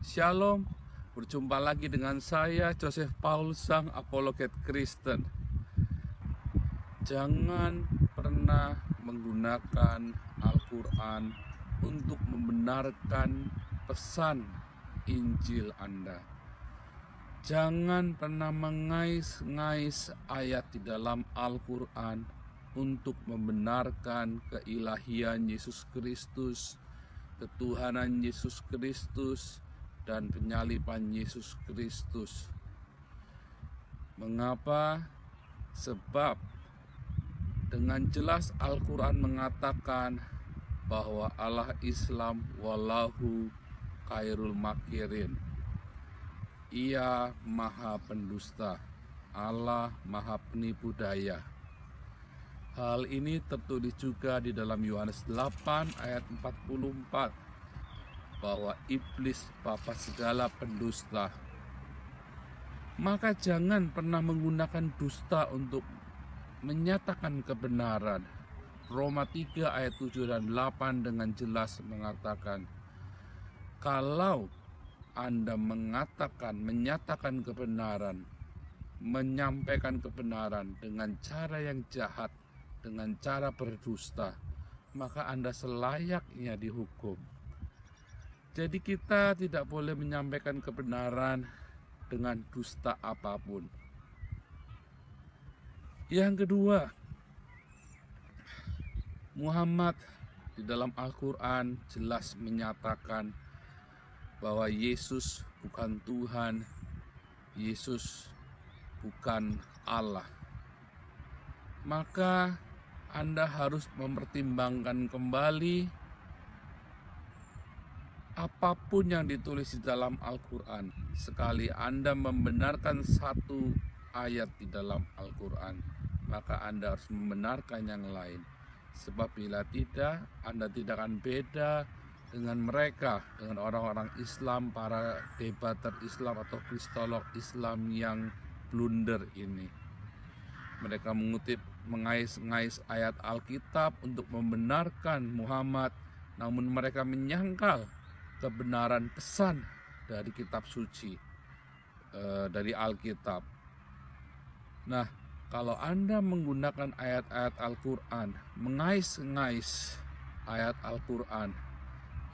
Shalom, berjumpa lagi dengan saya Joseph Paul, Sang Apologet Kristen. Jangan pernah menggunakan Al-Quran untuk membenarkan pesan Injil Anda. Jangan pernah mengais-ngais ayat di dalam Al-Quran untuk membenarkan keilahian Yesus Kristus, ketuhanan Yesus Kristus, dan penyaliban Yesus Kristus. Mengapa? Sebab dengan jelas Al-Quran mengatakan bahwa Allah Islam wallahu khairul makirin. Ia maha pendusta, Allah maha penipu daya. Hal ini tertulis juga di dalam Yohanes 8 ayat 44. Bahwa iblis bapa segala pendusta. Maka jangan pernah menggunakan dusta untuk menyatakan kebenaran. Roma 3 ayat 7 dan 8 dengan jelas mengatakan, kalau Anda menyatakan kebenaran, menyampaikan kebenaran dengan cara yang jahat, dengan cara berdusta, maka Anda selayaknya dihukum. Jadi kita tidak boleh menyampaikan kebenaran dengan dusta apapun. Yang kedua, Muhammad di dalam Al-Quran jelas menyatakan bahwa Yesus bukan Tuhan, Yesus bukan Allah. Maka Anda harus mempertimbangkan kembali apapun yang ditulis di dalam Al-Quran. Sekali Anda membenarkan satu ayat di dalam Al-Quran, maka Anda harus membenarkan yang lain. Sebab bila tidak, Anda tidak akan beda dengan mereka, dengan orang-orang Islam, para debater Islam atau kristolog Islam yang blunder ini. Mereka mengais-ngais ayat Alkitab untuk membenarkan Muhammad, namun mereka menyangkal kebenaran pesan dari kitab suci, dari Alkitab. Nah, kalau Anda menggunakan ayat-ayat Al-Quran, mengais-ngais ayat Al-Quran,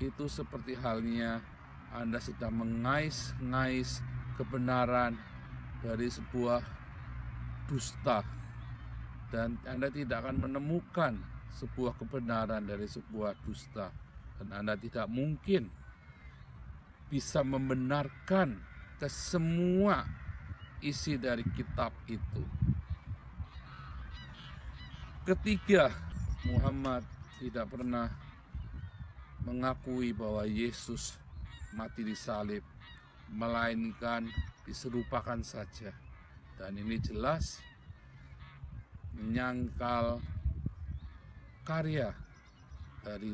itu seperti halnya Anda sedang mengais-ngais kebenaran dari sebuah dusta, dan Anda tidak akan menemukan sebuah kebenaran dari sebuah dusta, dan Anda tidak mungkin bisa membenarkan kesemua isi dari kitab itu. Ketiga, Muhammad tidak pernah mengakui bahwa Yesus mati di salib, melainkan diserupakan saja. Dan ini jelas menyangkal karya dari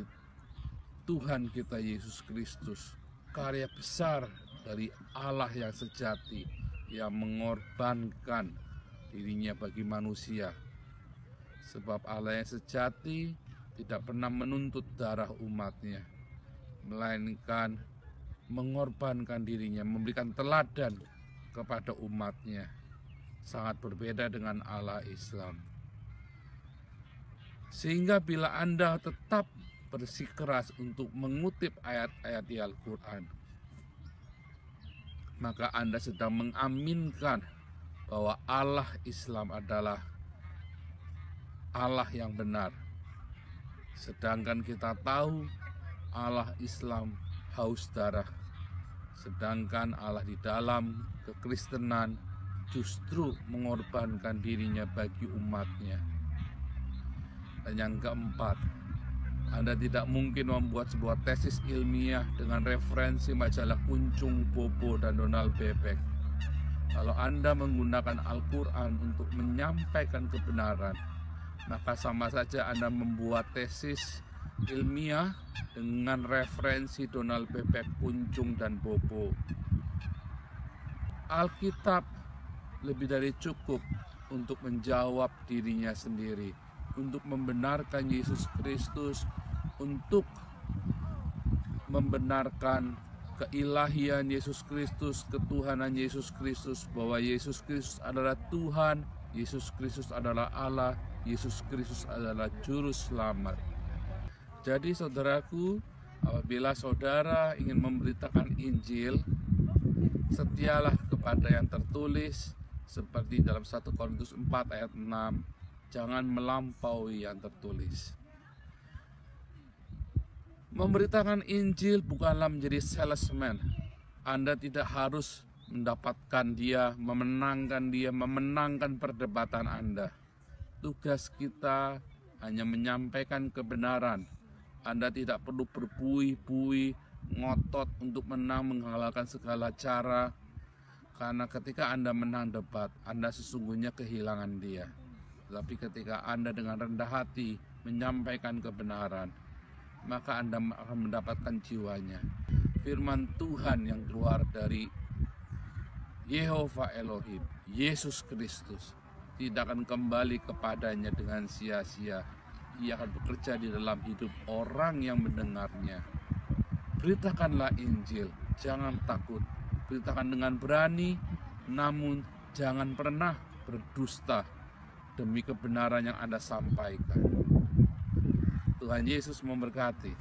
Tuhan kita Yesus Kristus, karya besar dari Allah yang sejati, yang mengorbankan dirinya bagi manusia. Sebab Allah yang sejati tidak pernah menuntut darah umatnya, melainkan mengorbankan dirinya, memberikan teladan kepada umatnya. Sangat berbeda dengan Allah Islam. Sehingga bila Anda tetap bersikeras untuk mengutip ayat-ayat di Al-Quran, maka Anda sedang mengaminkan bahwa Allah Islam adalah Allah yang benar. Sedangkan kita tahu Allah Islam haus darah, sedangkan Allah di dalam kekristenan justru mengorbankan dirinya bagi umatnya. Dan yang keempat, Anda tidak mungkin membuat sebuah tesis ilmiah dengan referensi majalah Kuncung, Bobo, dan Donald Bebek. Kalau Anda menggunakan Al-Quran untuk menyampaikan kebenaran, maka sama saja Anda membuat tesis ilmiah dengan referensi Donald Bebek, Kuncung, dan Bobo. Alkitab lebih dari cukup untuk menjawab dirinya sendiri, untuk membenarkan Yesus Kristus, untuk membenarkan keilahian Yesus Kristus, ketuhanan Yesus Kristus, bahwa Yesus Kristus adalah Tuhan, Yesus Kristus adalah Allah, Yesus Kristus adalah Juru Selamat. Jadi saudaraku, apabila saudara ingin memberitakan Injil, setialah kepada yang tertulis, seperti dalam 1 Korintus 4 ayat 6, jangan melampaui yang tertulis. Memberitakan Injil bukanlah menjadi salesman. Anda tidak harus mendapatkan dia, memenangkan perdebatan Anda. Tugas kita hanya menyampaikan kebenaran. Anda tidak perlu berbuih-buih, ngotot untuk menang, menghalalkan segala cara. Karena ketika Anda menang debat, Anda sesungguhnya kehilangan dia. Tapi ketika Anda dengan rendah hati menyampaikan kebenaran, maka Anda akan mendapatkan jiwanya. Firman Tuhan yang keluar dari Yehova Elohim, Yesus Kristus, tidak akan kembali kepadanya dengan sia-sia. Ia akan bekerja di dalam hidup orang yang mendengarnya. Beritakanlah Injil, jangan takut. Beritakan dengan berani, namun jangan pernah berdusta demi kebenaran yang Anda sampaikan. Tuhan Yesus memberkati.